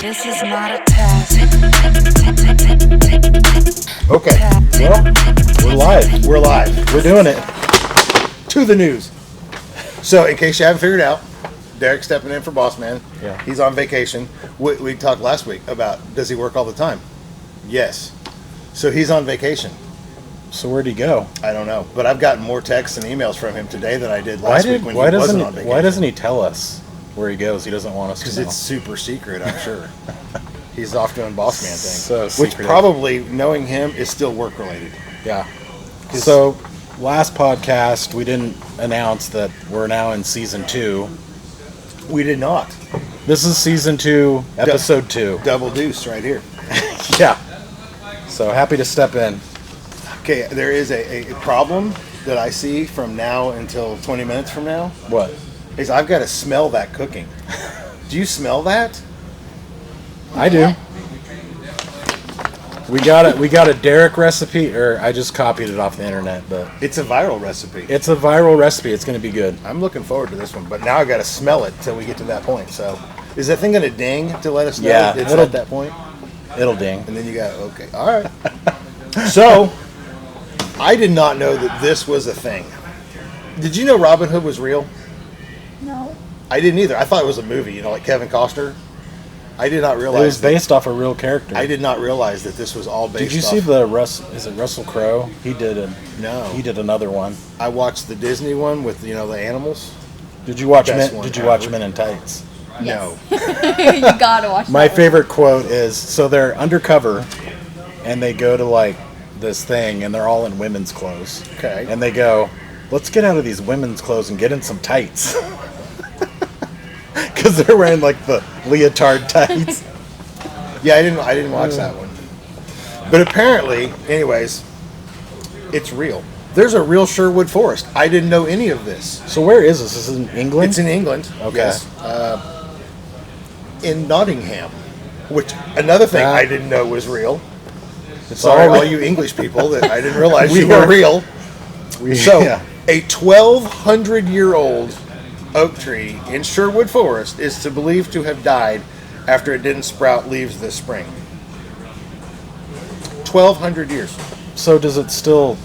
This is not a test. Okay, well, we're live. We're live. We're doing it. To the news. So, in case you haven't figured out, Derrick stepping in for Boss Man. Yeah. He's on vacation. We talked last week about, does he work all the time? Yes. So he's on vacation. So where'd he go? I don't know, but I've gotten more texts and emails from him today than I did last week when he wasn't on vacation. Why doesn't he tell us where he goes? He doesn't want us to know. Because it's super secret, I'm sure. He's off doing Boss Man things. So which secretive. probably, knowing him, is still work related. Yeah. So last podcast, we didn't announce that we're now in season 2. We did not. This is season 2, episode 2. Double deuce right here. Yeah. So happy to step in. Okay, there is a problem that I see from now until 20 minutes from now. What? Is I've got to smell that cooking. Do you smell that? I do. We got a Derrick recipe, or I just copied it off the internet, but It's a viral recipe. it's a viral recipe. It's going to be good. I'm looking forward to this one, but now I got to smell it till we get to that point. So, is that thing going to ding to let us know Yeah, it's it'll- at that point? It'll ding. And then you got, okay, all right. So, I did not know that this was a thing. Did you know Robin Hood was real? No. I didn't either. I thought it was a movie, like Kevin Costner. I did not It realize was based off a real character. I did not realize that this was all based Did you off. see is it Russell Crowe? He did No. He did another one. I watched the Disney one with, the animals. Did you watch Best one ever. Men in Tights? No. You gotta watch My that favorite quote is, so they're undercover and they go to like this thing and they're all in women's clothes. Okay. And they go, let's get out of these women's clothes and get in some tights. Because they're wearing like the leotard tights. Yeah, I didn't watch that one. But apparently, anyways, it's real. There's a real Sherwood Forest. I didn't know any of this. So where is this? Is this in England? It's in England. Okay. Yes. In Nottingham, which another thing I didn't know was real. Sorry, all you English people that I didn't realize you were real. So, a 1,200-year-old oak tree in Sherwood Forest is believed to have died after it didn't sprout leaves this spring. 1,200 years. So is it still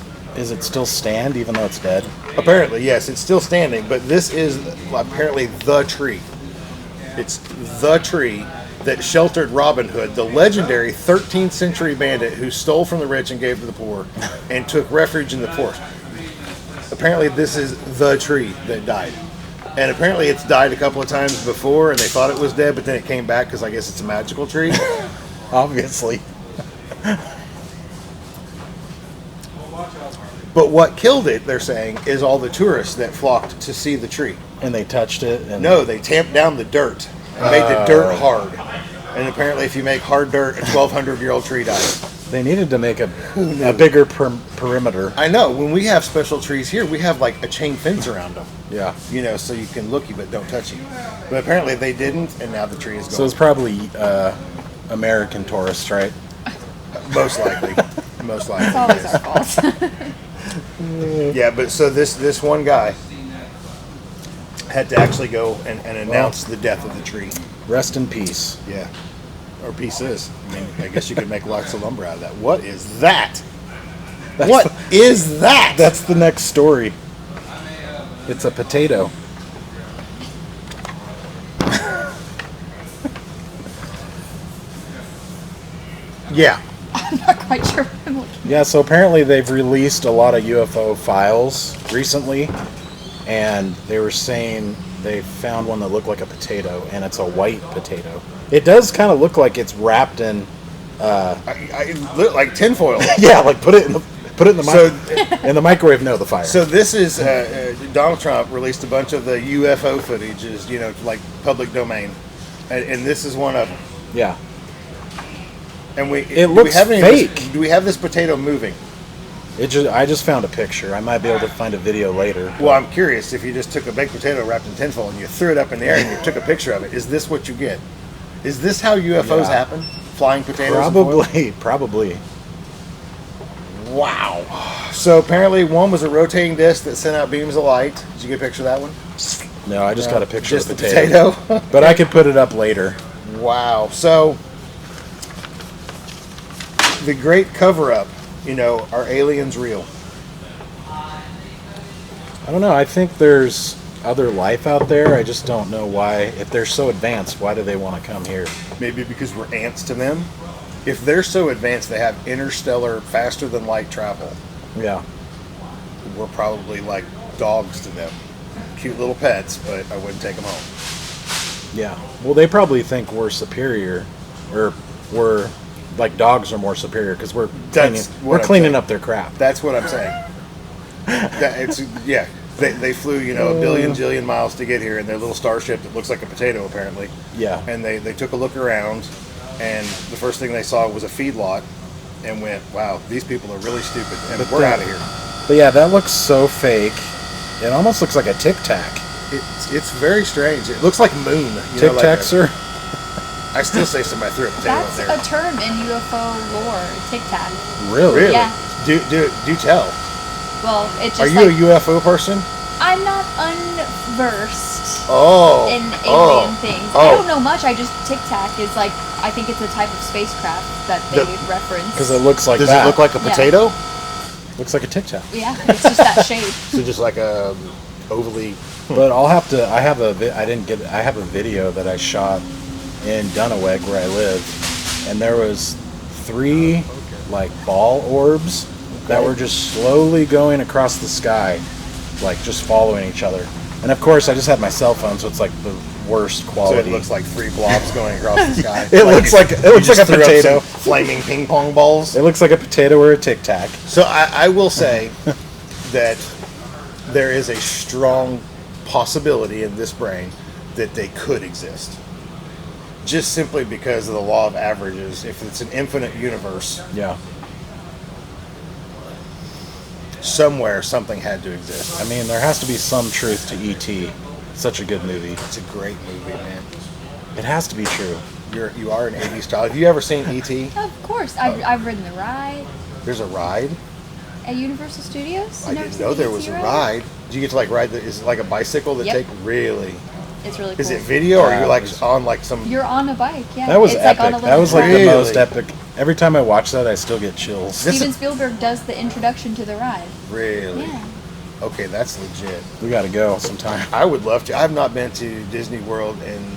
stand even though it's dead? Apparently, yes, it's still standing, but this is apparently the tree. It's the tree that sheltered Robin Hood, the legendary 13th century bandit who stole from the rich and gave to the poor and took refuge in the forest. Apparently, this is the tree that died. And apparently, it's died a couple of times before, and they thought it was dead, but then it came back because I guess it's a magical tree. Obviously. But what killed it, they're saying, is all the tourists that flocked to see the tree. And they touched it? And No, they tamped down the dirt and made the dirt hard. And apparently, if you make hard dirt, a 1,200-year-old tree dies. They needed to make a bigger perimeter. I know. When we have special trees here, we have like a chain fence around them. Yeah. So you can look you but don't touch you. But apparently they didn't, and now the tree is gone. So it's probably American tourists, right? Most likely. Most likely. It's always our fault. Yeah, but so this one guy had to actually go and announce the death of the tree. Rest in peace. Yeah. Or pieces. I mean, I guess you could make lots of lumber out of that. What is that? What is that? That's the next story. It's a potato. Yeah. I'm not quite sure what I'm looking Yeah, so apparently they've released a lot of UFO files recently, and they were saying they found one that looked like a potato, and it's a white potato. It does kind of look like it's wrapped in. I look like tinfoil. Yeah, like put it in the in the microwave. No, the fire. So this is Donald Trump released a bunch of the UFO footages, like public domain, and this is one of them. Yeah. And It looks fake. Do we have this potato moving? I just found a picture. I might be able to find a video later. Well, I'm curious if you just took a baked potato wrapped in tinfoil and you threw it up in the air and you took a picture of it. Is this what you get? Is this how UFOs happen? Flying potatoes? Probably. Wow. So apparently one was a rotating disc that sent out beams of light. Did you get a picture of that one? No, I just got a picture Just of the potato. But I could put it up later. Wow. So, the great cover-up, are aliens real? I don't know. I think there's other life out there. I just don't know why. If they're so advanced, why do they want to come here? Maybe because we're ants to them? If they're so advanced, they have interstellar, faster-than-light travel. Yeah. We're probably like dogs to them. Cute little pets, but I wouldn't take them home. Yeah. Well, they probably think we're superior, or we're like dogs are more superior because we're cleaning up their crap. That's what I'm saying. They flew a billion jillion miles to get here in their little starship that looks like a potato apparently. Yeah. And they took a look around, and the first thing they saw was a feedlot, and went, "Wow, these people are really stupid, and we're out of here." But yeah, that looks so fake. It almost looks like a Tic Tac. It's very strange. It looks like moon. Tic Tac, sir. I still say somebody threw a potato up That's there. a term in UFO lore, Tic Tac. Really? Yeah. Do tell. Well, it's just Are you a UFO person? I'm not unversed in alien things. I don't know much. I just Tic Tac is like, I think it's a type of spacecraft that they reference. Because it looks like Does that. it look like a potato? Looks like a Tic Tac. Yeah, it's just that shape. So just like a ovally. But I'll have to. I have a video that I shot in Dunaweg where I live, and there was 3 like ball orbs that were just slowly going across the sky, like just following each other. And of course, I just had my cell phone, so it's like the worst So quality. it looks like 3 blobs going across the sky. It looks like a potato. Flaming ping pong balls. It looks like a potato or a Tic Tac. So I will say that there is a strong possibility in this brain that they could exist. Just simply because of the law of averages. If it's an infinite universe, Yeah. somewhere something had to exist. I mean, there has to be some truth to E.T. Such a good movie. It's a great movie, man. It has to be true. You are an 80s child. Have you ever seen E.T.? Of course, I've ridden the ride There's a ride? at Universal Studios. I You never didn't seen know the there ET was a ride. Do you get to like ride is it like a bicycle that Yep. take really? It's really cool. Is it video or are you That like was- on like some You're on a bike, yeah. That was it's epic. Like on a That was like Really? the most epic. Every time I watch that, I still get chills. Steven Spielberg does the introduction to the ride. really? Yeah. Okay, that's legit. We got to go sometime. I would love to. I've not been to Disney World in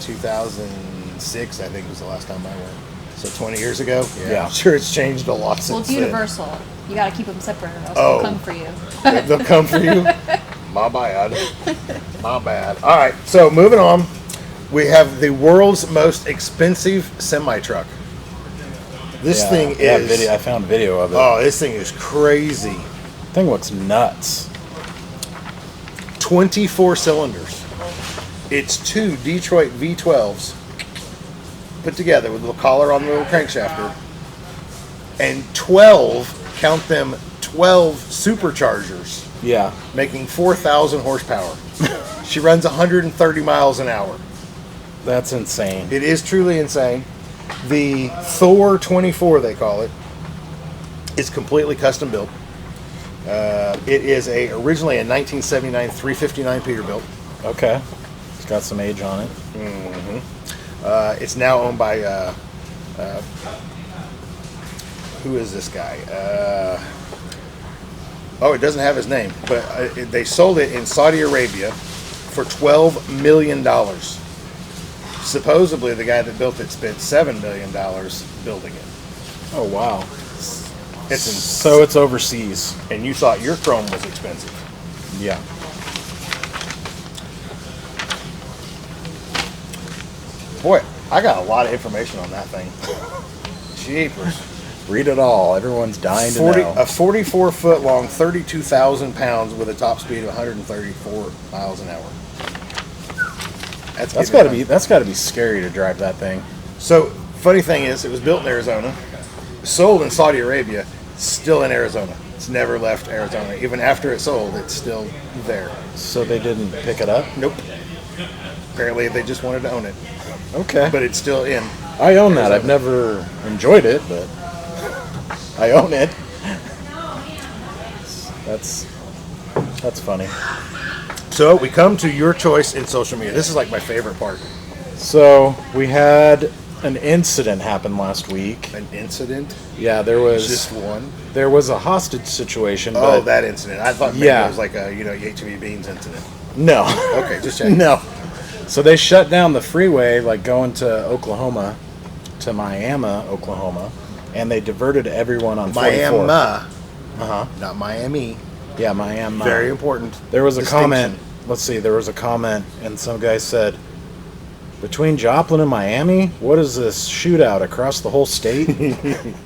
2006. I think was the last time I went. So 20 years ago. Yeah. I'm sure it's changed a lot Well, since it's then. Universal. You got to keep them separate, or else Oh. they'll come for you. They'll come for you. My bad. My bad. All right. So moving on, we have the world's most expensive semi truck. This Yeah, thing that is. video. I found video of it. Oh, this thing is crazy. Thing looks nuts. 24 cylinders. It's 2 Detroit V12s put together with a little collar on the little crankshafter, and 12, count them, 12 superchargers, Yeah. making 4,000 horsepower. She runs 130 miles an hour. That's insane. It is truly insane. The Thor 24, they call it, is completely custom built. It is originally a 1979 359 Peterbilt. Okay. It's got some age on it. It's now owned by who is this guy? It doesn't have his name, but they sold it in Saudi Arabia for $12 million. Supposedly, the guy that built it spent $7 million building it. Oh, wow. So it's overseas. and you thought your chrome was expensive. Yeah. Boy, I got a lot of information on that thing. Jeepers. Read it all. Everyone's dying to know. A 44-foot long, 32,000 pounds with a top speed of 134 miles an hour. That's got to be scary to drive that thing. So, funny thing is, it was built in Arizona, sold in Saudi Arabia, still in Arizona. It's never left Arizona. Even after it sold, it's still there. So they didn't pick it up? Nope. Apparently, they just wanted to own it, Okay. but it's still in. I own that. I've never enjoyed it, but I own it. That's funny. So we come to your choice in social media. This is like my favorite part. So we had an incident happen last week. An incident? Yeah, there was just one. There was a hostage situation. Oh, that incident. I thought maybe it was like a you ate too many beans incident. No. Okay, just checking. No. So they shut down the freeway, like going to Oklahoma, to Miami, Oklahoma, and they diverted everyone on 44. Miami. Not Miami. Yeah, Miami. Very important. There was a comment. Let's see. There was a comment, and some guy said, "Between Joplin and Miami, what is this shootout across the whole state?"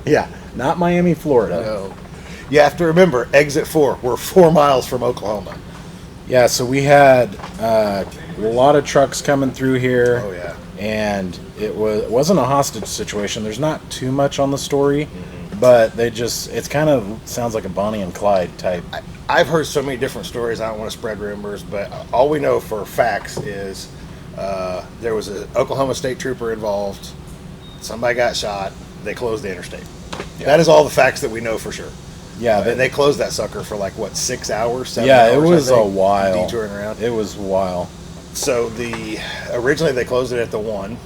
Yeah, not Miami, Florida. No. You have to remember, exit 4. We're 4 miles from Oklahoma. Yeah, so we had a lot of trucks coming through here. Oh, yeah. And it wasn't a hostage situation. There's not too much on the story, but it kind of sounds like a Bonnie and Clyde type. I've heard so many different stories. I don't want to spread rumors, but all we know for facts is there was an Oklahoma State trooper involved. Somebody got shot. They closed the interstate. Yeah. That is all the facts that we know for sure. Yeah, and they closed that sucker for 6 hours, 7 hours. Yeah, it was a while. Detouring around. It was a while. So originally they closed it at the 1.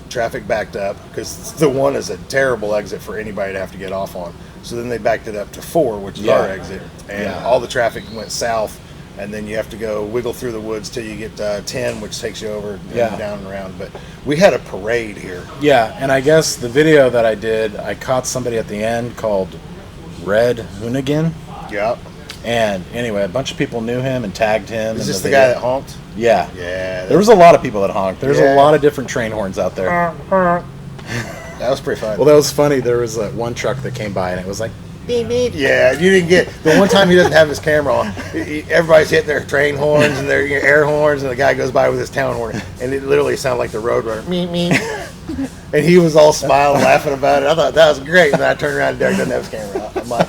Traffic backed up because the 1 is a terrible exit for anybody to have to get off on. So then they backed it up to 4, which is our exit, and all the traffic went south. And then you have to go wiggle through the woods till you get 10, which takes you over down and around. But we had a parade here. Yeah, and I guess the video that I did, I caught somebody at the end called Red Hoonigan. Yep. And anyway, a bunch of people knew him and tagged him. Is this the guy that honked? Yeah. Yeah. There was a lot of people that honked. There's a lot of different train horns out there. That was pretty fun. Well, that was funny. There was one truck that came by and it was like, beep, beep. Yeah, you didn't get the one time he doesn't have his camera on. Everybody's hitting their train horns and their air horns, and the guy goes by with his town horn, and it literally sounded like the Roadrunner. Meep meep. And he was all smiling, laughing about it. I thought that was great. And then I turned around and Derrick doesn't have his camera out. I'm like,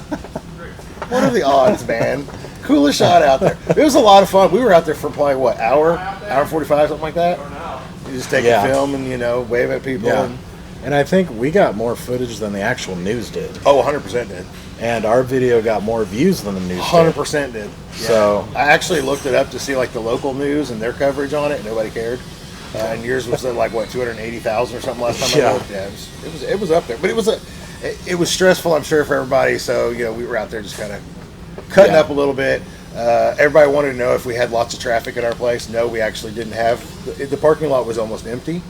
what are the odds, man? Coolest shot out there. It was a lot of fun. We were out there for probably hour 45, something like that. You just take a film and wave at people. Yeah. And I think we got more footage than the actual news did. Oh, 100% did. And our video got more views than the news 100% did. Yeah. So I actually looked it up to see the local news and their coverage on it. Nobody cared. And yours was 280,000 or something last time I looked. Yeah, it was up there. But it was stressful, I'm sure, for everybody. So we were out there just kind of cutting up a little bit. Everybody wanted to know if we had lots of traffic at our place. No, we actually didn't have. The parking lot was almost empty.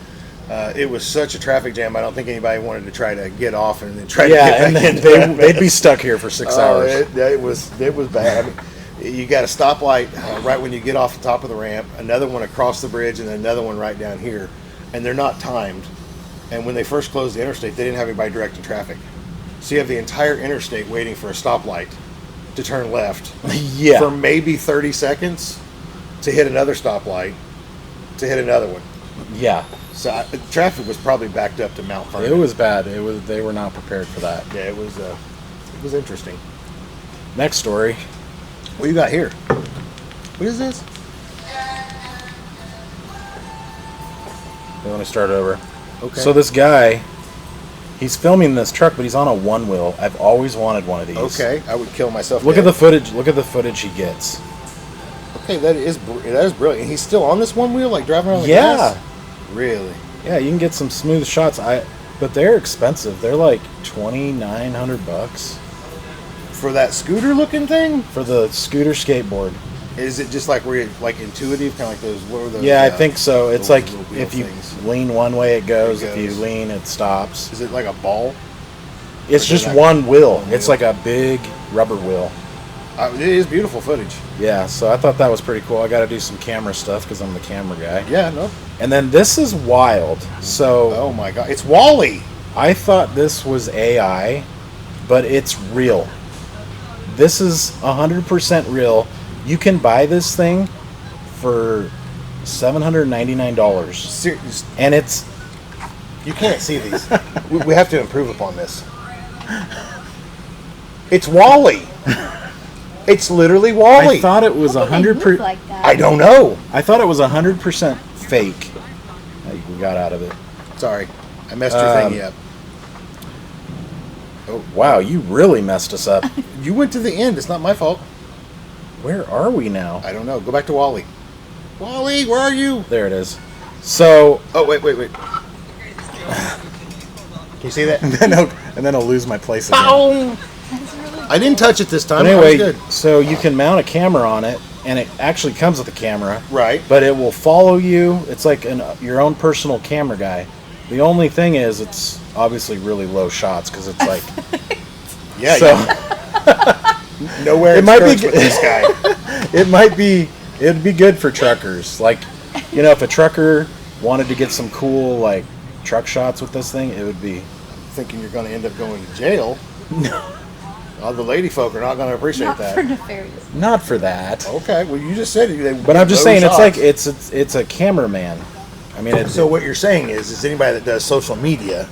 It was such a traffic jam. I don't think anybody wanted to try to get off and then try to get back in. They'd be stuck here for 6 hours. It was bad. I mean, you got a stoplight right when you get off the top of the ramp, another one across the bridge, and another one right down here, and they're not timed. And when they first closed the interstate, they didn't have anybody directing traffic, so you have the entire interstate waiting for a stoplight to turn left for maybe 30 seconds to hit another stoplight to hit another one. Yeah. So traffic was probably backed up to Mount Vernon. It was bad. They were not prepared for that. Yeah, it was interesting. Next story. What you got here? What is this? Let me start over. Okay. So this guy, he's filming this truck, but he's on a one wheel. I've always wanted one of these. Okay, I would kill myself. Look at the footage. Look at the footage he gets. Okay, that is brilliant. He's still on this one wheel, driving around the gas? Really? Yeah, you can get some smooth shots. But they're expensive. They're like $2,900 for that scooter-looking thing. For the scooter skateboard. Is it just intuitive, kind of like those? What were those? Yeah, I think so. It's like if you things. Lean one way, it goes. If you lean, it stops. Is it like a ball? It's just one wheel. It's like a big rubber wheel. It is beautiful footage. Yeah, so I thought that was pretty cool. I got to do some camera stuff because I'm the camera guy. Yeah, no. And then this is wild. So, oh my God, it's Wall-E. I thought this was AI, but it's real. This is 100% real. You can buy this thing for $799. Serious. And it's... You can't see these. we have to improve upon this. It's Wall-E. It's literally Wall-E. I thought it was 100%. Like that? I don't know. I thought it was 100% fake. We got out of it. Sorry, I messed your thingy up. Oh wow, you really messed us up. You went to the end. It's not my fault. Where are we now? I don't know. Go back to Wall-E. Wall-E, where are you? There it is. So. Oh, wait. Can you see that? And then I'll lose my place again. Oh! I didn't touch it this time. But anyway, good. so you can mount a camera on it, and it actually comes with a camera. Right. But it will follow you. It's like your own personal camera guy. The only thing is, it's obviously really low shots because it's like. Yeah. So, nowhere. It might be with this guy. It'd be good for truckers. Like, if a trucker wanted to get some cool like truck shots with this thing, it would be. Thinking you're going to end up going to jail. No. The lady folk are not going to appreciate that. Not for nefarious. Not for that. Okay, well you just said it. But I'm just saying, shots. It's like it's a cameraman. I mean, so what you're saying is anybody that does social media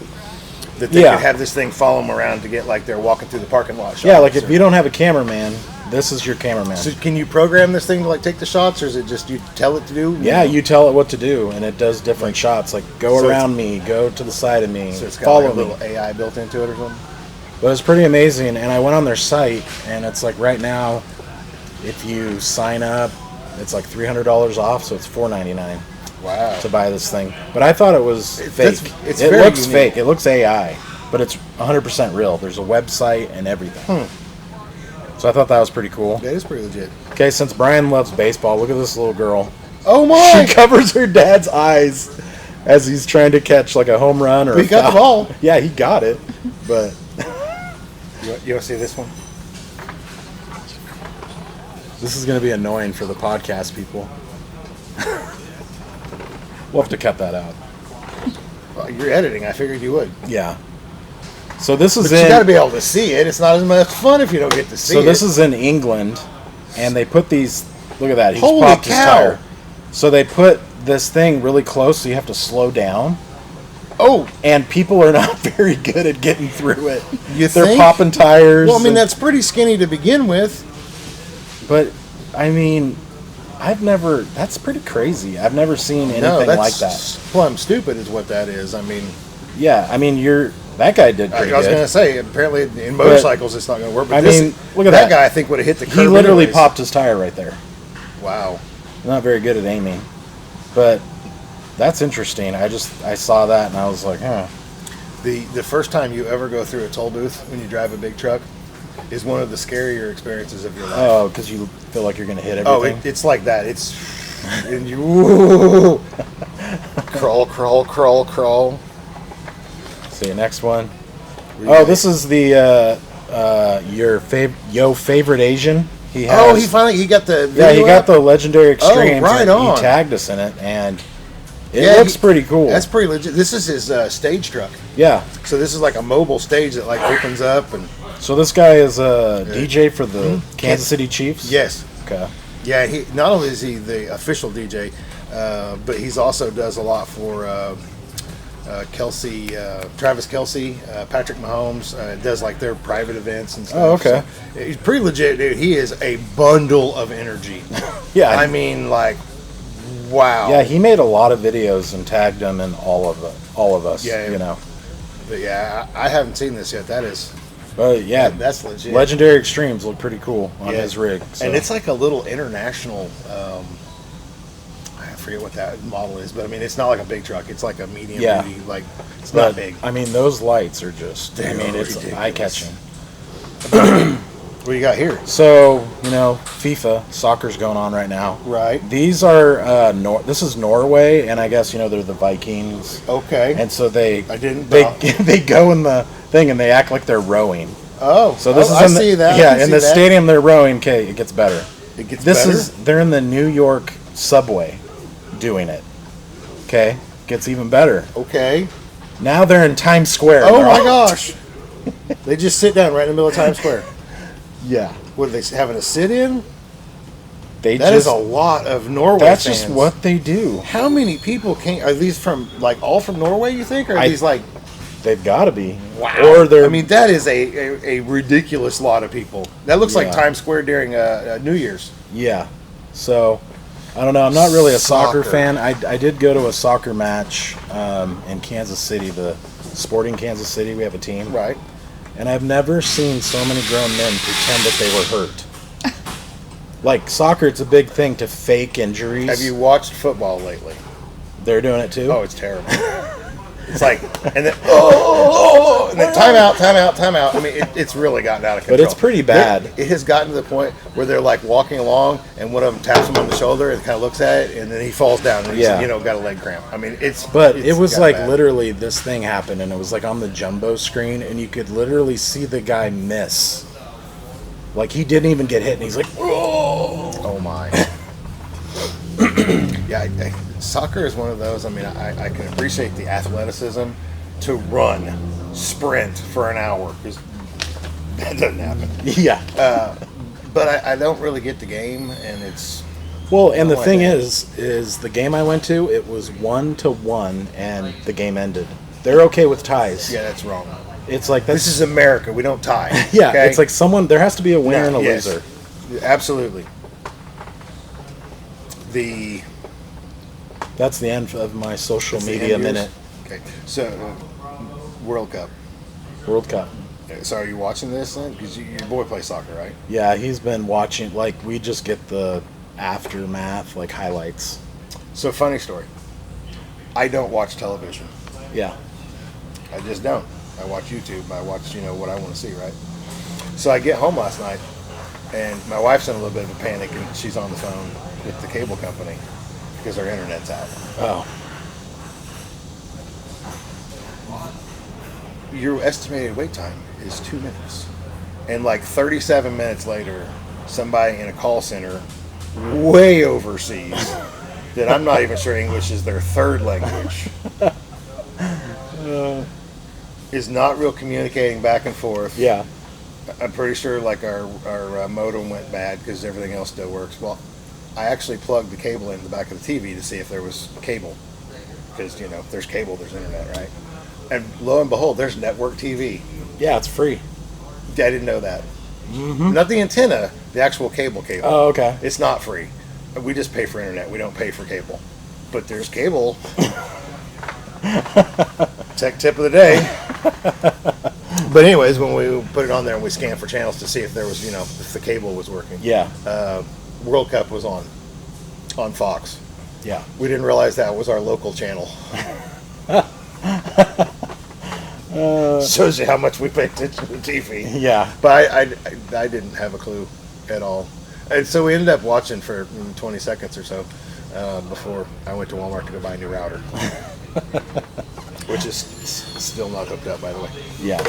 that they could have this thing follow them around to get like they're walking through the parking lot shots. Yeah, like if you don't have a cameraman, this is your cameraman. So can you program this thing to like take the shots, or is it just you tell it to do? Yeah, you tell it what to do, and it does different shots. Like go around me, go to the side of me, so it's got follow like a me. little AI built into it or something. But it's pretty amazing, and I went on their site, and it's like right now, if you sign up, it's like $300 off, so it's $4.99. Wow. To buy this thing. But I thought it was fake. It looks fake. It looks AI, but it's 100% real. There's a website and everything. So I thought that was pretty cool. That is pretty legit. Okay, since Brian loves baseball, look at this little girl. Oh my! She covers her dad's eyes as he's trying to catch like a home run or. He got the ball. Yeah, he got it, but. You want to see this one? This is going to be annoying for the podcast people. We'll have to cut that out. Well, you're editing. I figured you would. Yeah. So this is you got to be able to see it. It's not as much fun if you don't get to see it. So this is in England, and they put these. Look at that. He's Holy popped cow. his tire. So they put this thing really close, so you have to slow down. Oh, and people are not very good at getting through it. They're think? Popping tires. Well, I mean, that's pretty skinny to begin with. But, I mean, that's pretty crazy. I've never seen anything like that. Plumb stupid is what that is. I mean. Yeah, I mean, that guy did pretty good. I was going to say, apparently in motorcycles it's not going to work. But look at that guy I think would have hit the curb He literally anyways. popped his tire right there. Wow. Not very good at aiming. But that's interesting. I saw that and I was like, huh. The first time you ever go through a toll booth when you drive a big truck is one of the scarier experiences of your life. Oh, because you feel like you're going to hit everything? Oh, it's like that. It's and you crawl. See, next one. This is the your favorite Asian. He got the video he got the Legendary Extremes. Oh, right on. He tagged us in it, and it looks pretty cool. That's pretty legit. This is his stage truck. Yeah. So this is like a mobile stage that like opens up and. So this guy is a DJ for the Kansas City Chiefs. Yes. Okay. Yeah. He not only is he the official DJ, but he's also does a lot for Travis Kelce, Patrick Mahomes. Does like their private events and stuff. Oh, okay. So he's pretty legit, dude. He is a bundle of energy. Yeah. I mean, like, wow. Yeah, he made a lot of videos and tagged them in all of us. Yeah. You know. But yeah, I haven't seen this yet. That is. But yeah, that's legit. Legendary Extremes look pretty cool on his rig. So. And it's like a little international. I forget what that model is, but I mean, it's not like a big truck. It's like a medium duty. Like it's not big. I mean, those lights are just. It's eye catching. What do you got here? So FIFA soccer's going on right now. Right. These are this is Norway, and I guess they're the Vikings. Okay. And so they go in the thing and they act like they're rowing. Oh. So this is I see that. Yeah, in the stadium they're rowing. Okay, it gets better. It gets better. They're in the New York subway, doing it. Okay, gets even better. Okay. Now they're in Times Square. Oh my gosh. They just sit down right in the middle of Times Square. Yeah. What are they having a sit-in? That is a lot of Norway That's fans. just what they do. How many people are these from, like, all from Norway, you think? Or are these, like... They've got to be. Wow. Or they're... I mean, that is a ridiculous lot of people. That looks like Times Square during New Year's. Yeah. So, I don't know. I'm not really a soccer fan. I did go to a soccer match in Kansas City, the Sporting Kansas City. We have a team. Right. And I've never seen so many grown men pretend that they were hurt. Like, soccer, it's a big thing to fake injuries. Have you watched football lately? They're doing it too? Oh, it's terrible. It's like, and then, and then time out. I mean, it's really gotten out of control. But it's pretty bad. It has gotten to the point where they're like walking along, and one of them taps him on the shoulder and kind of looks at it, and then he falls down, and he's, got a leg cramp. I mean, But it was like bad. Literally this thing happened, and it was like on the jumbo screen, and you could literally see the guy miss. Like, he didn't even get hit, and he's like, whoa! Oh, my. Yeah, soccer is one of those. I mean, I can appreciate the athleticism to run, sprint for an hour, because that doesn't happen. Yeah. But I don't really get the game, and it's... Well, and the thing is the game I went to, it was 1-1, and the game ended. They're okay with ties. Yeah, that's wrong. It's like... This is America. We don't tie. Yeah, okay? It's like there has to be a winner and a loser. Absolutely. That's the end of my social media minute. Okay, so World Cup. World Cup. So are you watching this then? Because your boy plays soccer, right? Yeah, he's been watching. Like, we just get the aftermath, like, highlights. So, funny story. I don't watch television. Yeah. I just don't. I watch YouTube. I watch, what I want to see, right? So I get home last night, and my wife's in a little bit of a panic, and she's on the phone with the cable company because our internet's out. Oh. Your estimated wait time is 2 minutes. And like 37 minutes later, somebody in a call center way overseas that I'm not even sure English is their third language is not real communicating back and forth. Yeah. I'm pretty sure like our modem went bad because everything else still works. Well, I actually plugged the cable in the back of the TV to see if there was cable. Because, if there's cable, there's internet, right? And lo and behold, there's network TV. Yeah, it's free. I didn't know that. Mm-hmm. Not the antenna, the actual cable. Oh, okay. It's not free. We just pay for internet. We don't pay for cable. But there's cable. Tech tip of the day. But anyways, when we put it on there and we scanned for channels to see if there was, if the cable was working. Yeah. World Cup was on Fox. Yeah. We didn't realize that was our local channel. Shows you how much we pay attention to TV. Yeah. But I didn't have a clue at all. And so we ended up watching for 20 seconds or so before I went to Walmart to go buy a new router. Which is still not hooked up, by the way. Yeah.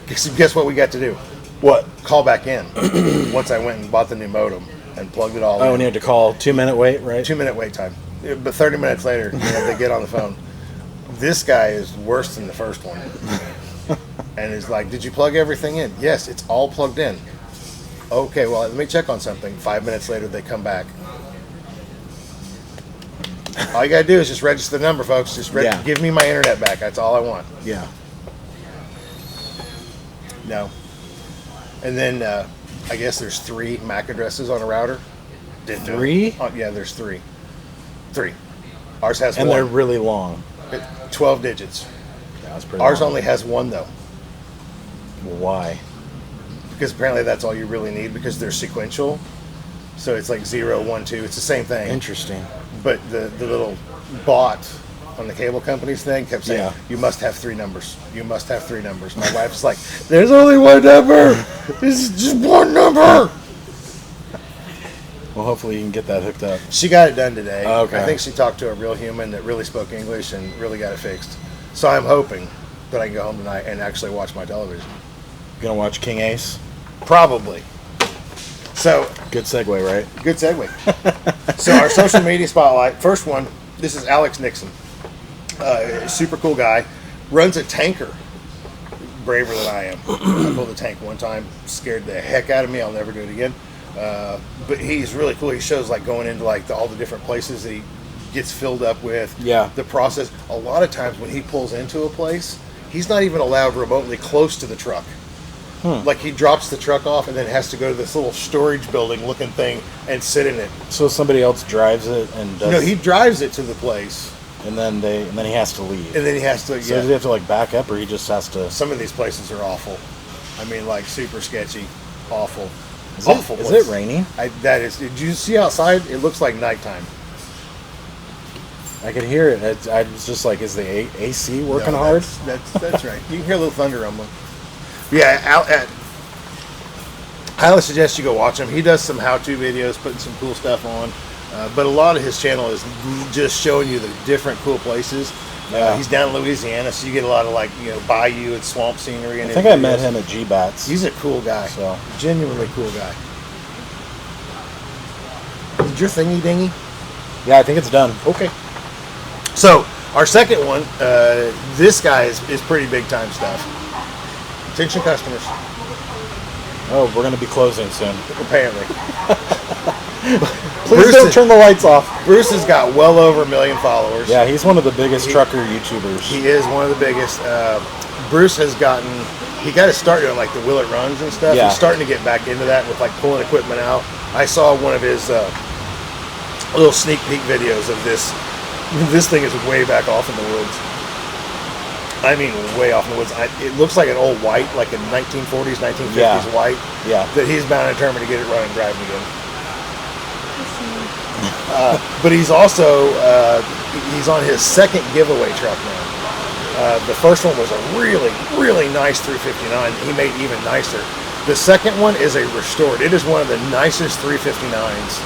Guess what we got to do? What? Call back in. Once I went and bought the new modem and plugged it all in. Oh, and you had to call 2-minute wait, right? 2-minute wait time. But 30 minutes later, they get on the phone. This guy is worse than the first one. And he's like, did you plug everything in? Yes, it's all plugged in. Okay, well, let me check on something. 5 minutes later, they come back. All you got to do is just register the number, folks. Just give me my internet back. That's all I want. Yeah. No. And then I guess there's 3 MAC addresses on a router. Didn't know. 3? Yeah, there's 3. 3. Ours has 1. And they're really long. 12 digits. Yeah, that's pretty Ours long. only has 1, though. Why? Because apparently that's all you really need because they're sequential. So it's like 0, 1, 2. It's the same thing. Interesting. But the little bot on the cable company's thing kept saying, you must have 3 numbers. You must have 3 numbers. My wife's like, there's only 1 number. This is just 1 number. Well, hopefully you can get that hooked up. She got it done today. Oh, okay. I think she talked to a real human that really spoke English and really got it fixed. So I'm hoping that I can go home tonight and actually watch my television. You gonna watch King Ace? Probably. So good segue, right? Good segue. So our social media spotlight. First one. This is Alex Nixon. Super cool guy. Runs a tanker. Braver than I am. I pulled a tank one time. Scared the heck out of me. I'll never do it again. But he's really cool. He shows like going into like all the different places that he gets filled up with. Yeah. The process. A lot of times when he pulls into a place, he's not even allowed remotely close to the truck. Like he drops the truck off and then has to go to this little storage building looking thing and sit in it. So somebody else drives it and does. No, he drives it to the place. And then he has to leave. And then he has to. So does he have to like back up, or he just has to? Some of these places are awful. I mean, like super sketchy, awful. Is it raining? That is. Did you see outside? It looks like nighttime. I could hear it. I was just like, is the AC working hard? That's right. You can hear a little thunder rumbling. Yeah, I would suggest you go watch him. He does some how-to videos, putting some cool stuff on. But a lot of his channel is just showing you the different cool places. He's down in Louisiana, so you get a lot of bayou and swamp scenery. And I think I met him at G-Bats. He's a cool guy. So genuinely cool guy. Did your thingy dingy? Yeah, I think it's done. Okay. So our second one, this guy is pretty big time stuff. Attention customers. Oh, we're going to be closing soon. Apparently. Please don't turn the lights off. Bruce has got well over 1 million followers. Yeah, he's one of the biggest trucker YouTubers. He is one of the biggest. Bruce has gotten, he got to start doing like the Will It Runs and stuff. Yeah. He's starting to get back into that with like pulling equipment out. I saw one of his little sneak peek videos of this. This thing is way back off in the woods. I mean, way off in the woods. It looks like an old white, like a 1940s, 1950s white. Yeah. That he's bound and determined to get it running, driving again. But he's also he's on his second giveaway truck now. The first one was a really, really nice 359. He made even nicer. The second one is a restored. It is one of the nicest 359s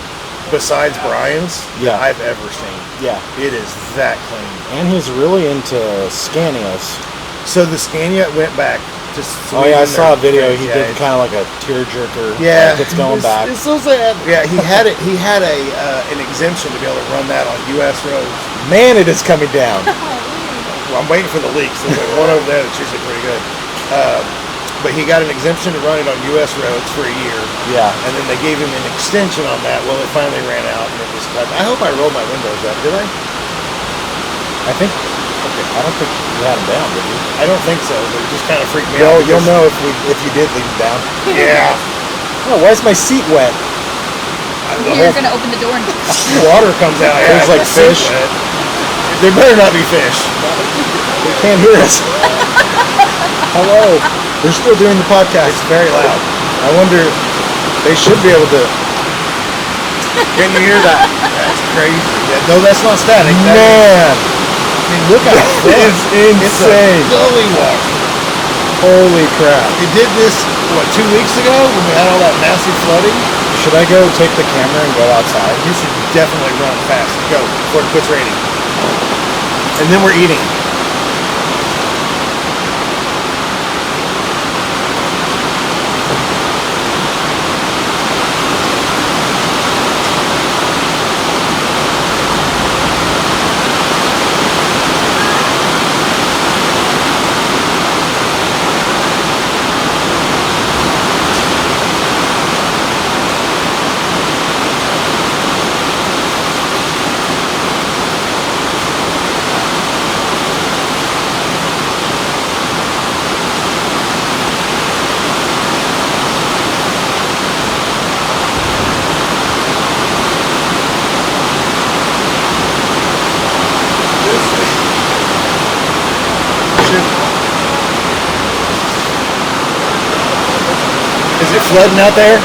besides Brian's that I've ever seen. Yeah. It is that clean. And he's really into Scanias. So the Scania went back to Sweden. Oh yeah, I saw a video. He did kind of like a tearjerker. Yeah, like it's going back. It's so sad. Yeah, he had it. He had an exemption to be able to run that on U.S. roads. Man, it is coming down. Well, I'm waiting for the leaks. There's like one over there that's usually pretty good. But he got an exemption to run it on U.S. roads for a year. Yeah. And then they gave him an extension on that. Well, it finally ran out, and it was cut. I hope I rolled my windows up. Did I? I think. Okay. I don't think you had them down, did you? I don't think so. But it just kind of freaked me out. You'll know if you did leave them down. Yeah. Oh, why is my seat wet? You're gonna open the door and water comes out. Yeah, there's like fish. There better not be fish. They can't hear us. Hello. We're still doing the podcast. It's very loud. I wonder, they should be able to. Can you hear that? That's crazy. Yeah, no, that's not static. Man. I mean, look at it. It's insane. It's a gully walk. Holy crap. It did this, 2 weeks ago when we had all that massive flooding? Should I go take the camera and go outside? You should definitely run fast. Go before it quits raining. And then we're eating. Is it flooding out there?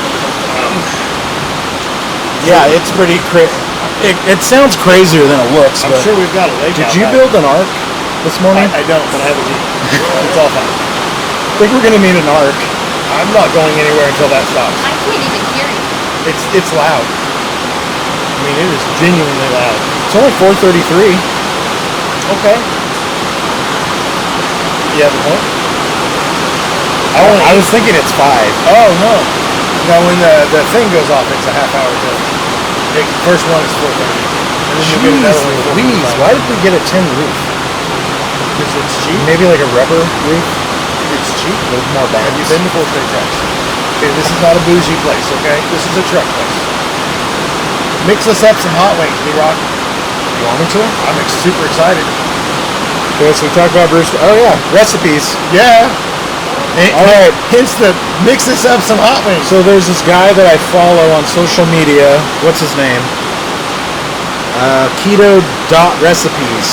Yeah, it's pretty it sounds crazier than it looks. I'm sure we've got a lake. Did you build an ark this morning? I don't, but I have a leak. It's all fine. I think we're gonna need an ark. I'm not going anywhere until that stops. I can't even hear you. It's loud. I mean, it is genuinely loud. It's only 4:33. Okay. You have a point? I was thinking it's 5. Oh, no. No, when the thing goes off, it's a half hour till. First one is 4:30. And then you get another one. Jeez, why did we get a tin roof? Because it's cheap. Maybe like a rubber roof? It's cheap. With more bands. Have you been to Fort State Tracks? Okay, this is not a bougie place, okay? This is a truck place. Mix us up some hot wings, D-Rock. You want me to? I'm super excited. Okay, so we talk about Bruce. Oh yeah, recipes. Yeah. All right. Hence the mix us up some hot wings. So there's this guy that I follow on social media. What's his name? Keto.recipes.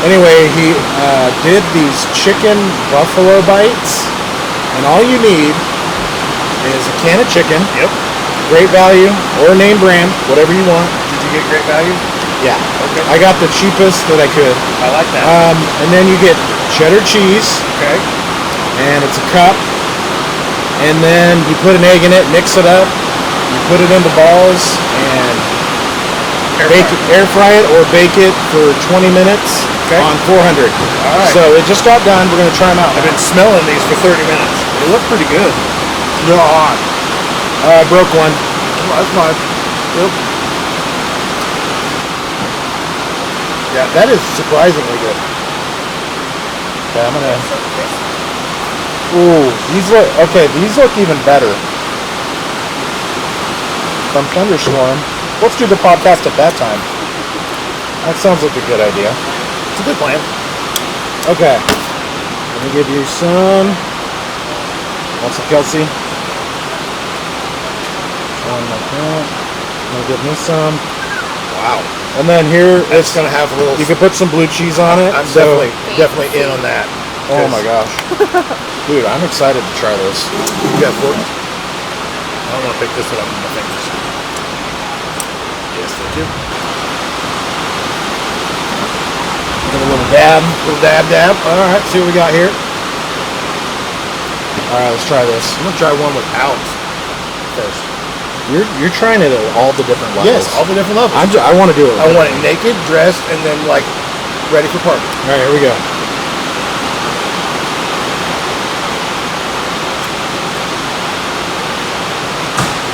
Anyway, he did these chicken buffalo bites, and all you need is a can of chicken. Yep. Great value or name brand, whatever you want. Did you get great value? Yeah. Okay. I got the cheapest that I could. I like that. And then you get cheddar cheese. Okay. And it's a cup. And then you put an egg in it, mix it up. You put it into balls and air fry it or bake it for 20 minutes on 400. All right. So it just got done. We're going to try them out. I've been smelling these for 30 minutes. They look pretty good. They're hot. I broke one. That's fine. Yep. Yeah, that is surprisingly good. Okay, I'm gonna. Ooh, these look even better. From Thunderstorm. Let's do the podcast at that time. That sounds like a good idea. It's a good plan. Okay. Let me give you some. Want some Kelsey? One like that. Gonna give me some. Wow. And then here It's gonna have a little. you can put some blue cheese on it. I'm so- definitely in on that. Oh my gosh. Dude, I'm excited to try this. You got fork? I don't want to pick this one up with my fingers. Yes, thank you. Give it a little dab. Dab. All right, see what we got here. Alright, let's try this. I'm gonna try one without first. You're trying it at all the different levels. Yes, all the different levels. I want to do it. I want it naked, dressed, and then like ready for party. Alright, here we go.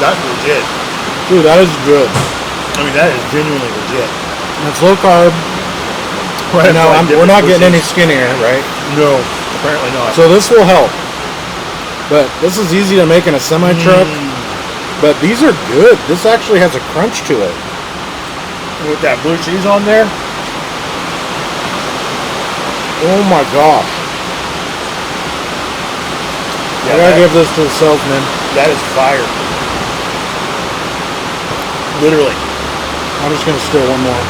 That's legit. Dude, that is good. I mean, that is genuinely legit. And it's low carb. Right, Now, like we're not different getting any cuisines. skinnier, right? No, apparently not. So this will help. But this is easy to make in a semi-truck. But these are good. This actually has a crunch to it. With that blue cheese on there, Oh my gosh. I gotta give this to the salesman. that is fire. Literally. I'm just gonna steal one more.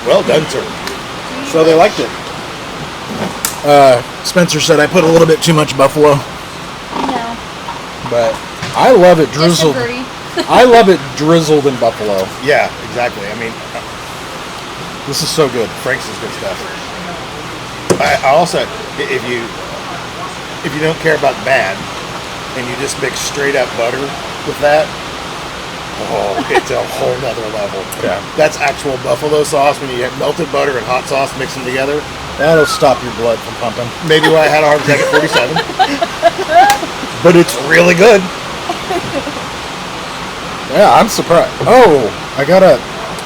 Well done, sir. So they liked it. Spencer said I put a little bit too much buffalo, No. but I love it drizzled. Disagree. I love it drizzled in buffalo. Yeah, exactly. I mean, This is so good. Frank's is good stuff. I also, if you don't care about bad, and you just mix straight up butter with that, oh, it's a whole nother level. Yeah. That's actual buffalo sauce when you have melted butter and hot sauce mixed them together. That'll stop your blood from pumping. Maybe why I had a heart attack at 47. But it's really good. Yeah, I'm surprised. Oh,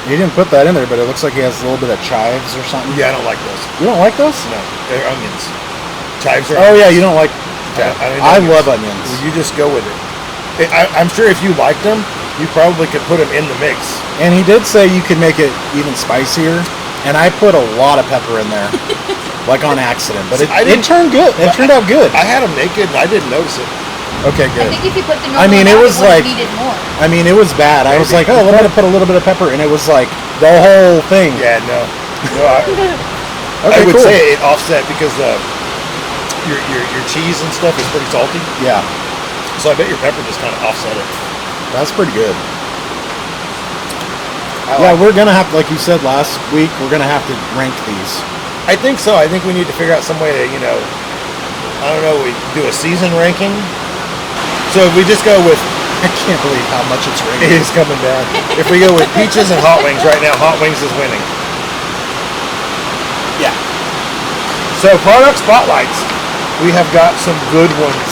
he didn't put that in there, but it looks like he has a little bit of chives or something. Yeah, I don't like those. You don't like those? No, they're onions. Chives are Oh onions. yeah, you don't like. Yeah, I love onions. You just go with it. I'm sure if you liked them, you probably could put them in the mix. And he did say you could make it even spicier, and I put a lot of pepper in there, like on accident. But it turned good. It turned out good. I had them naked and I didn't notice it. Okay, I good. think if you put the normal it amount, was it like. needed more. I mean, it was bad. I was like, oh, let me put a little bit of pepper, and it was like the whole thing. Yeah, no. Okay, I would cool. say it offset because your cheese and stuff is pretty salty. Yeah, So I bet your pepper just kind of offset it. that's pretty good. I We're gonna have, like you said last week, we're gonna have to rank these. I think so. I think we need to figure out some way to, I don't know, we do a season ranking. So if we just go with, I can't believe how much it's it raining. is coming down. If we go with peaches and hot wings right now, hot wings is winning. Yeah. So product spotlights. We have got some good ones.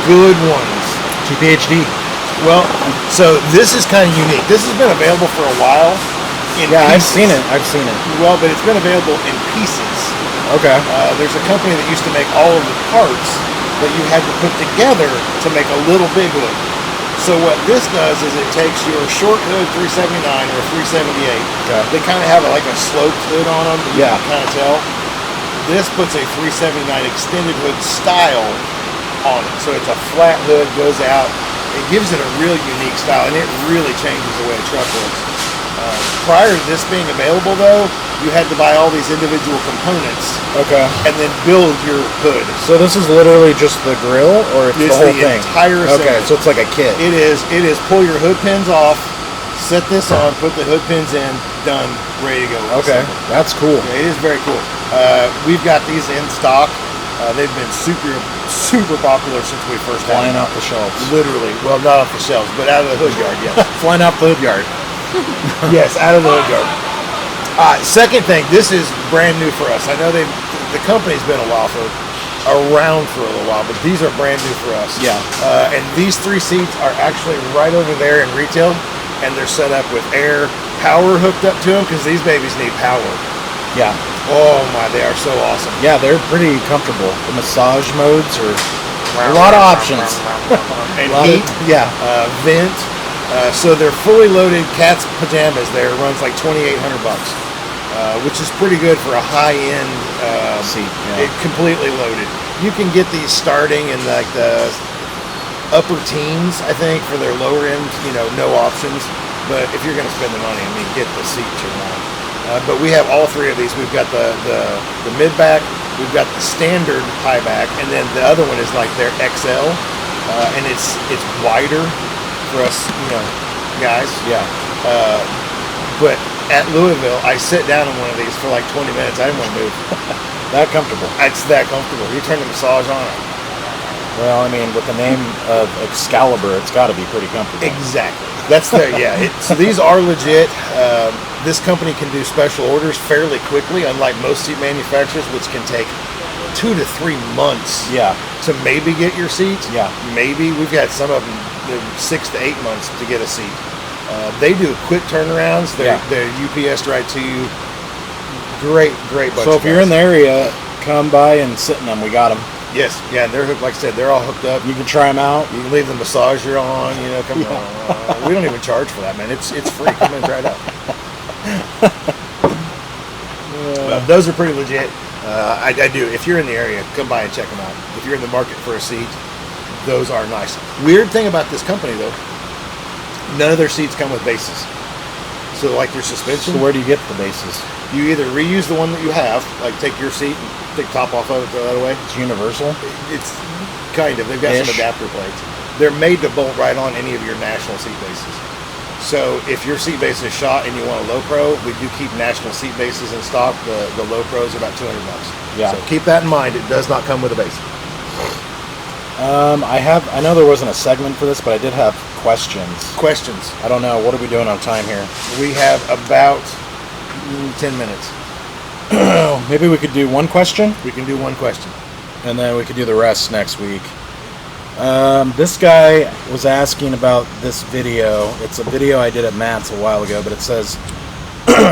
Good ones. TPHD. Well, so this is kind of unique. This has been available for a while. Yeah, I've seen it. Well, but it's been available in pieces. Okay. There's a company that used to make all of the parts that you had to put together to make a little big hood. So what this does is it takes your short hood 379 or 378. Okay. They kind of have like a sloped hood on them. That Yeah. You can kind of tell. This puts a 379 extended hood style on it. So it's a flat hood, goes out. It gives it a real unique style, and it really changes the way a truck looks. Prior to this being available, though, you had to buy all these individual components. Okay. And then build your hood. So this is literally just the grill, or it's the whole thing? Entire assembly. Okay, so it's like a kit. It is. Pull your hood pins off, set this on, put the hood pins in, done, ready to go. Okay, that's cool. Yeah, it is very cool. We've got these in stock. They've been super popular since we first had Flying them. off the shelves. Literally. Well, not off the shelves, but out of the hood yard, yes. Flying off the hood yard. Yes, out of the hood yard. Second thing, this is brand new for us. I know the company's been around for a little while, but these are brand new for us. Yeah. And these 3 seats are actually right over there in retail, and they're set up with air power hooked up to them because these babies need power. Yeah. Oh my, they are so awesome. Yeah, they're pretty comfortable. The massage modes are a lot of options. And heat. Vent. So they're fully loaded cat's pajamas there. It runs like $2,800, which is pretty good for a high-end seat. It completely loaded. You can get these starting in like the upper teens, I think, for their lower end. No options. But if you're going to spend the money, get the seat you want. But we have all 3 of these. We've got the mid back, we've got the standard high back, and then the other one is like their XL, and it's wider for us, guys. Yeah. But at Louisville, I sit down in one of these for like 20 minutes. I didn't want to move. That comfortable. It's that comfortable. You turn the massage on it. Well, with the name of Excalibur, it's got to be pretty comfortable. Exactly. That's so these are legit. This company can do special orders fairly quickly, unlike most seat manufacturers, which can take 2 to 3 months. Yeah. To maybe get your seat. Yeah. Maybe we've got some of them 6 to 8 months to get a seat. They do quick turnarounds. They're UPS right to you. Great bunch. So if you're in the area, come by and sit in them. We got them. Yes, yeah, and they're hooked. Like I said, they're all hooked up. You can try them out. You can leave the massager on. Come on. We don't even charge for that, man. It's free. Come in and try it out. Those are pretty legit. I do. If you're in the area, come by and check them out. If you're in the market for a seat, those are nice. Weird thing about this company, though, none of their seats come with bases. So, like your suspension. So where do you get the bases? You either reuse the one that you have, like take your seat and take the top off of it, throw that away. It's universal? It's kind of. They've got some adapter plates. They're made to bolt right on any of your national seat bases. So if your seat base is shot and you want a low pro, we do keep national seat bases in stock. The low pros are about $200. Yeah. So keep that in mind. It does not come with a base. I know there wasn't a segment for this, but I did have questions. I don't know. What are we doing on time here? We have about 10 minutes. Maybe we could do one question? We can do one question. And then we could do the rest next week. This guy was asking about this video. It's a video I did at Matt's a while ago, but it says,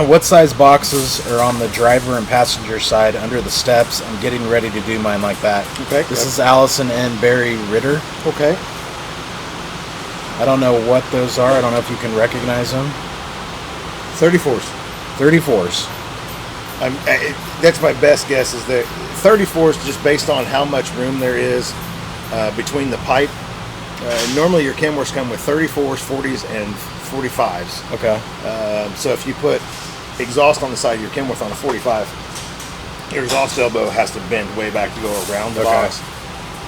what size boxes are on the driver and passenger side under the steps? I'm getting ready to do mine like that. Okay. This is Alyson and Barry Ritter. Okay. I don't know what those are. I don't know if you can recognize them. 34s. 34s. That's my best guess, is that 34s, just based on how much room there is between the pipe. Normally your Kenworths come with 34s, 40s, and 45s. Okay. So if you put exhaust on the side of your Kenworth on a 45, your exhaust elbow has to bend way back to go around the box.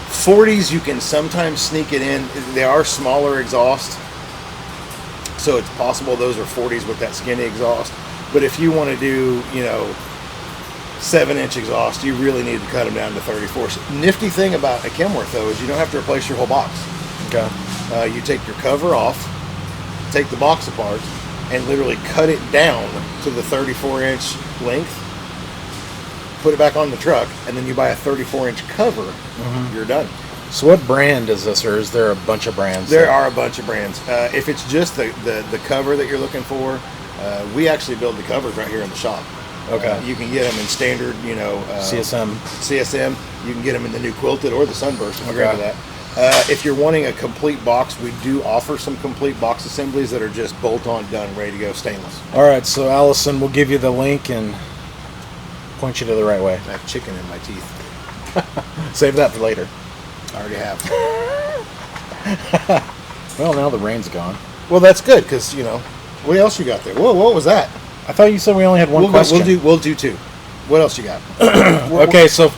40s, you can sometimes sneak it in. They are smaller exhaust, so it's possible those are 40s with that skinny exhaust. But if you want to do, 7-inch exhaust, you really need to cut them down to 34s. Nifty thing about a Kenworth, though, is you don't have to replace your whole box. Okay. You take your cover off, take the box apart, and literally cut it down to the 34-inch length, put it back on the truck, and then you buy a 34-inch cover. Mm-hmm. You're done. So what brand is this, or is there a bunch of brands? There are a bunch of brands. If it's just the cover that you're looking for, we actually build the covers right here in the shop. Okay. You can get them in standard, CSM. You can get them in the new quilted or the sunburst if you're into that. If you're wanting a complete box, we do offer some complete box assemblies that are just bolt-on, done, ready to go, stainless. All right, so Alyson, we'll give you the link and point you to the right way. I have chicken in my teeth. Save that for later. I already have. Well, now the rain's gone. Well, that's good, because, What else you got there? Whoa, what was that? I thought you said we only had one question. We'll do two. What else you got? Okay, so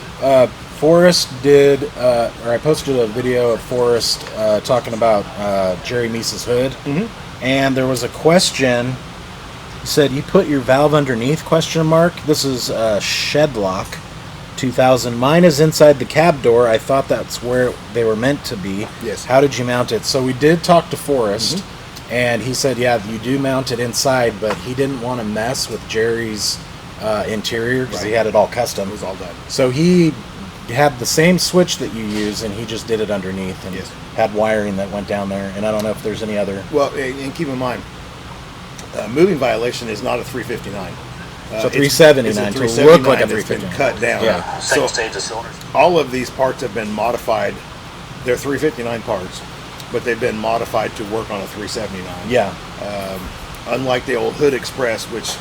Forrest did, or I posted a video of Forrest talking about Jerry Meese's hood, and there was a question. He said, "You put your valve underneath?" ? This is Shedlock 2000. Mine is inside the cab door. I thought that's where they were meant to be. Yes. How did you mount it? So we did talk to Forrest, and he said, yeah, you do mount it inside, but he didn't want to mess with Jerry's interior because he had it all custom. It was all done. So he had the same switch that you use, and he just did it underneath and had wiring that went down there. And I don't know if there's any other. Well, and keep in mind, moving violation is not a 359. So 379 to look like a 359. Been cut down. Yeah. Single stage of cylinders. All of these parts have been modified. They're 359 parts, but they've been modified to work on a 379. Yeah. Unlike the old Hood Express, which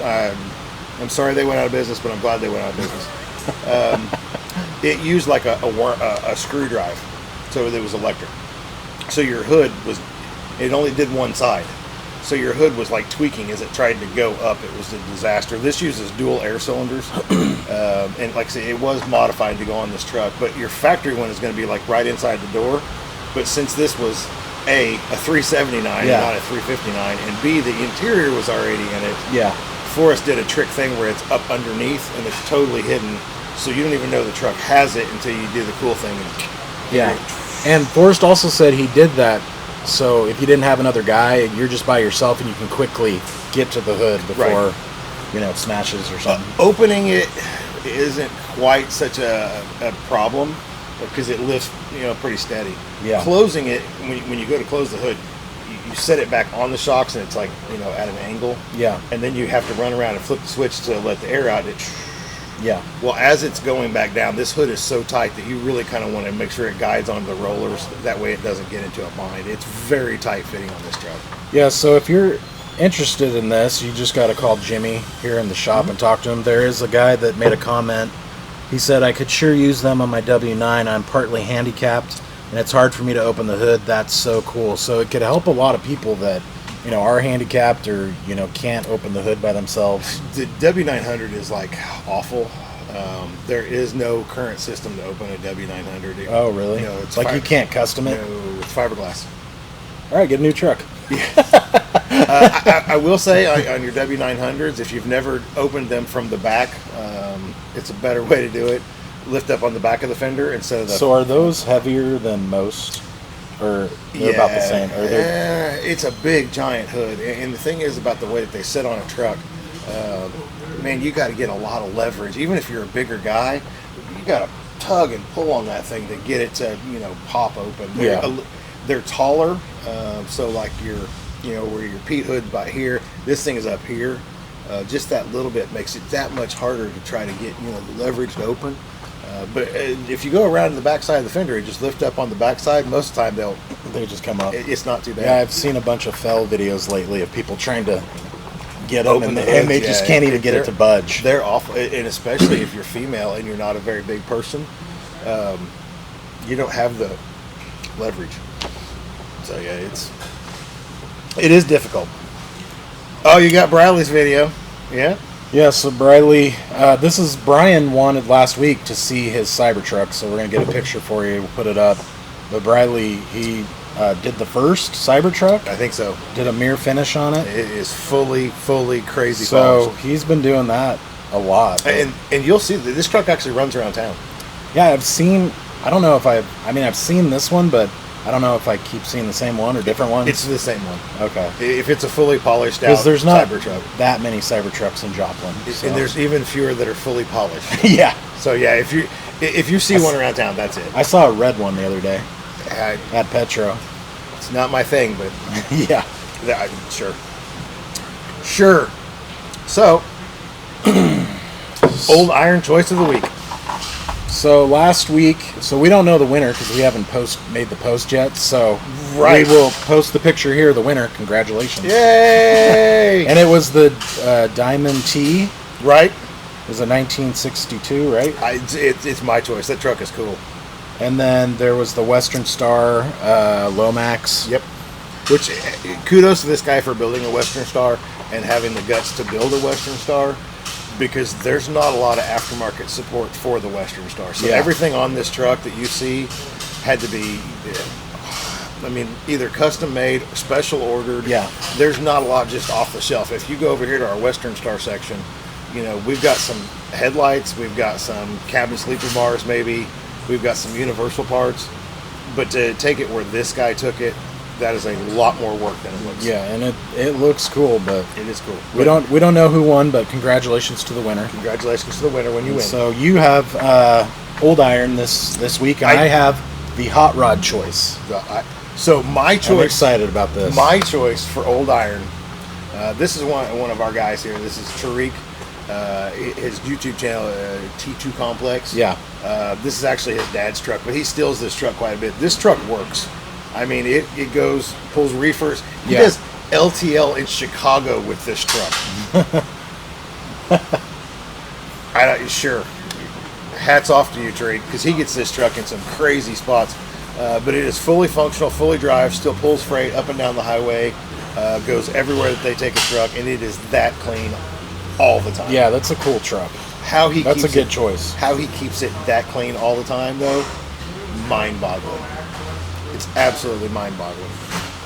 I'm sorry they went out of business, but I'm glad they went out of business. It used like a screw drive, so it was electric. So your hood it only did one side. So your hood was like tweaking as it tried to go up. It was a disaster. This uses dual air cylinders. And like I say, it was modified to go on this truck, but your factory one is going to be like right inside the door. But since this was a 379 and not a 359, and B, the interior was already in it. Yeah. Forrest did a trick thing where it's up underneath and it's totally hidden. So you don't even know the truck has it until you do the cool thing. And Forrest also said he did that. So if you didn't have another guy, you're just by yourself and you can quickly get to the hood before, it smashes or something. Opening it isn't quite such a problem because it lifts, pretty steady. Yeah. Closing it, when you go to close the hood, you set it back on the shocks and it's like, at an angle. Yeah. And then you have to run around and flip the switch to let the air out. Yeah. Well, as it's going back down, this hood is so tight that you really kind of want to make sure it guides onto the rollers. That way it doesn't get into a bind. It's very tight fitting on this truck. Yeah, so if you're interested in this, you just got to call Jimmy here in the shop and talk to him. There is a guy that made a comment. He said, I could sure use them on my W9. I'm partly handicapped, and it's hard for me to open the hood. That's so cool. So it could help a lot of people that are handicapped or, can't open the hood by themselves. The W900 is like awful. There is no current system to open a W900. Oh, really? It's like you can't custom it? No, it's fiberglass. All right, get a new truck. I will say on your W900s, if you've never opened them from the back, it's a better way to do it. Lift up on the back of the fender instead of the... So are those heavier than most? Or they're about the same? It's a big, giant hood. And the thing is about the way that they sit on a truck, man, you got to get a lot of leverage. Even if you're a bigger guy, you got to tug and pull on that thing to get it to, pop open. They're taller, so like where your Pete hood's by here, this thing is up here. Just that little bit makes it that much harder to try to get, the leverage to open. But if you go around to the backside of the fender and just lift up on the backside, most of the time they just come up. It's not too bad. Yeah, I've seen a bunch of fell videos lately of people trying to get them and they just can't even get it to budge. They're awful, and especially if you're female and you're not a very big person, you don't have the leverage. So yeah, it is difficult. Oh, you got Bradley's video, yeah? Yeah, so Bradley, this is Brian wanted last week to see his Cybertruck, so we're going to get a picture for you. We'll put it up. But Bradley, he did the first Cybertruck. I think so. Did a mirror finish on it. It is fully crazy. So he's been doing that a lot. And you'll see that this truck actually runs around town. Yeah, I've seen, I don't know if I've seen this one, but I don't know if I keep seeing the same one or different ones. It's the same one. Okay. If it's a fully polished out because there's not Cybertruck. That many Cybertrucks in Joplin. So. And there's even fewer that are fully polished. Yeah. So yeah, if you see one around town, that's it. I saw a red one the other day at Petro. It's not my thing, but yeah. Sure. So, old iron choice of the week. So last week, we don't know the winner because we haven't made the post yet. So we will post the picture here. The winner, congratulations! Yay! And it was the Diamond T. Right. It was a 1962, right? It's my choice. That truck is cool. And then there was the Western Star Lomax. Yep. Which, kudos to this guy for building a Western Star and having the guts to build a Western Star, because there's not a lot of aftermarket support for the Western Star. So everything on this truck that you see had to be, either custom made, special ordered. Yeah. There's not a lot just off the shelf. If you go over here to our Western Star section, we've got some headlights, we've got some cabin sleeper bars maybe, we've got some universal parts. But to take it where this guy took it, that is a lot more work than it looks. Yeah, and it looks cool, but it is cool. We don't know who won, but congratulations to the winner. Congratulations to the winner when you win. So you have Old Iron this week, and I have the hot rod choice. So my choice. I'm excited about this. My choice for Old Iron. This is one of our guys here. This is Tariq. His YouTube channel, T2 Complex. Yeah. This is actually his dad's truck, but he steals this truck quite a bit. This truck works. It goes, pulls reefers. He does LTL in Chicago with this truck. Sure. Hats off to you, Tariq, because he gets this truck in some crazy spots. But it is fully functional, fully drive, still pulls freight up and down the highway, goes everywhere that they take a truck, and it is that clean all the time. Yeah, that's a cool truck. That's a good choice. How he keeps it that clean all the time, though, mind-boggling. It's absolutely mind-boggling.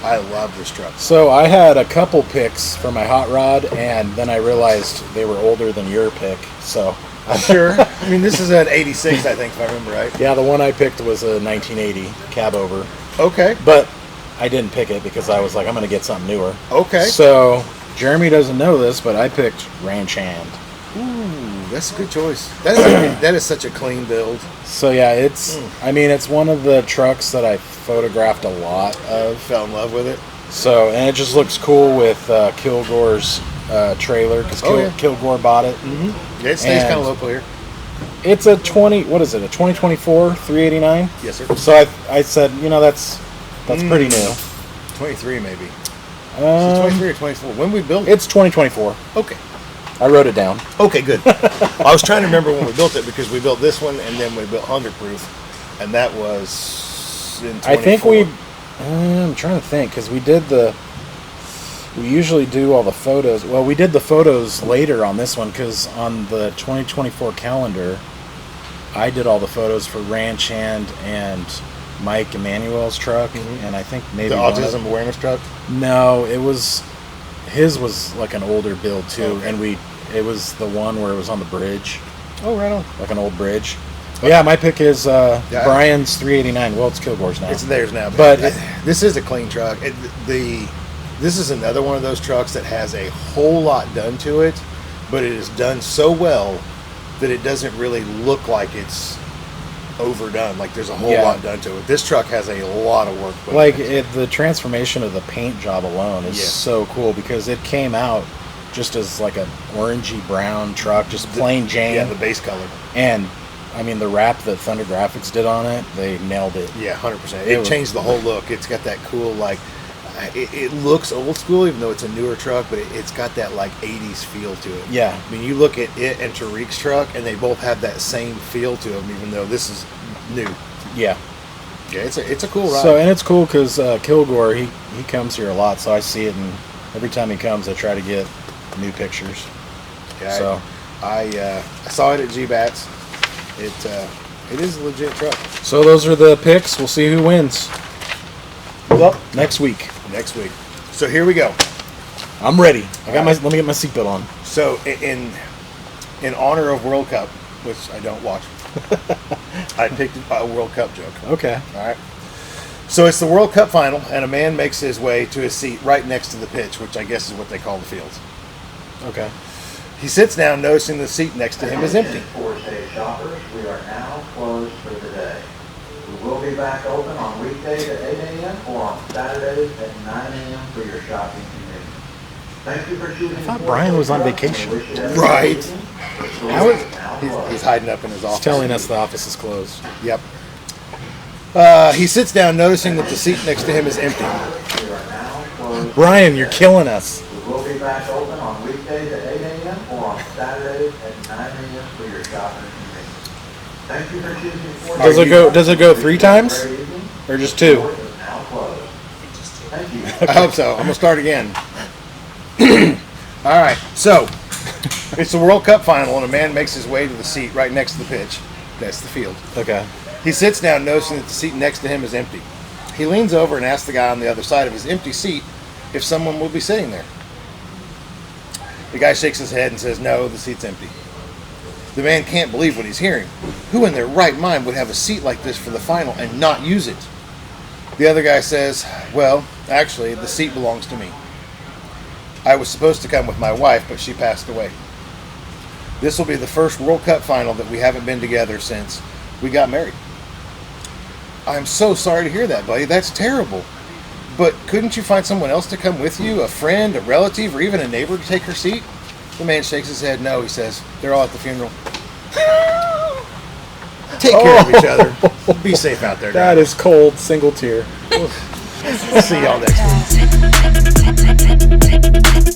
I love this truck. So I had a couple picks for my hot rod, and then I realized they were older than your pick. So sure. This is an 86, I think, if I remember right. Yeah, the one I picked was a 1980 cab over. Okay. But I didn't pick it because I was like, I'm going to get something newer. Okay. So Jeremy doesn't know this, but I picked Ranch Hand. Ooh, that's a good choice. That is such a clean build. So yeah, it's one of the trucks that I photographed a lot of. Fell in love with it. So, and it just looks cool with Kilgore's trailer, because Kilgore bought it. Mm-hmm. Yeah, it stays kind of local here. It's a 2024 389? Yes, sir. So I said, that's pretty new. 23 maybe. Is it 23 or 24? When we built it? It's 2024. Okay. I wrote it down. Okay, good. I was trying to remember when we built it, because we built this one and then we built 100-proof, and that was in 24. I think I'm trying to think, because we usually do all the photos. Well, we did the photos later on this one, because on the 2024 calendar, I did all the photos for Ranch Hand and Mike Emmanuel's truck, and I think maybe the autism awareness truck. No, his was like an older build too, and it was the one where it was on the bridge. Oh, right on. Like an old bridge. But yeah, my pick is Brian's 389. Well, it's Kilgore's now. It's theirs now. But this is a clean truck. This is another one of those trucks that has a whole lot done to it, but it is done so well that it doesn't really look like it's overdone. Like there's a whole lot done to it. This truck has a lot of work. Like the transformation of the paint job alone is so cool, because it came out just as like an orangey brown truck, just plain Jane. Yeah, the base color. And the wrap that Thunder Graphics did on it, they nailed it. Yeah, 100%. It changed the whole look. It's got that cool, like, it looks old school, even though it's a newer truck, but it's got that, like, 80s feel to it. Yeah. You look at it and Tariq's truck, and they both have that same feel to them, even though this is new. Yeah. Yeah, it's a cool ride. So, and it's cool because Kilgore, he comes here a lot, so I see it, and every time he comes, I try to get new pictures. Yeah, so I saw it at G-Bats. It is a legit truck. So those are the picks. We'll see who wins. Well, next week. So here we go. I'm ready. Let me get my seatbelt on. So in honor of World Cup, which I don't watch, I picked a World Cup joke. Okay. All right. So it's the World Cup final, and a man makes his way to his seat right next to the pitch, which I guess is what they call the field. Okay. He sits down, noticing the seat next to him is empty. For safe shoppers, we are now closed for the day. We will be back open on weekdays at 8 a.m. or on Saturdays at 9 a.m. for your shopping convenience. Thank you for choosing. I thought Brian was on vacation. Right. He's hiding up in his office. He's telling us the office is closed. Yep. He sits down, noticing that the seat next to him is empty. Brian, you're killing us. We will be back open on weekdays at 8 a.m. or on Saturdays at 9 a.m. for your shopping convenience. Thank you for choosing. Does it go 3 times? Or just 2? Now closed. Thank you. I hope so. I'm going to start again. All right. So, it's the World Cup final, and a man makes his way to the seat right next to the pitch. That's the field. Okay. He sits down, noticing that the seat next to him is empty. He leans over and asks the guy on the other side of his empty seat if someone will be sitting there. The guy shakes his head and says, no, the seat's empty. The man can't believe what he's hearing. Who in their right mind would have a seat like this for the final and not use it? The other guy says, well, actually, the seat belongs to me. I was supposed to come with my wife, but she passed away. This will be the first World Cup final that we haven't been together since we got married. I'm so sorry to hear that, buddy. That's terrible. But couldn't you find someone else to come with you? A friend, a relative, or even a neighbor to take her seat? The man shakes his head. No, he says. They're all at the funeral. Take care of each other. Be safe out there, guys. That is cold. Single tear. See y'all next week.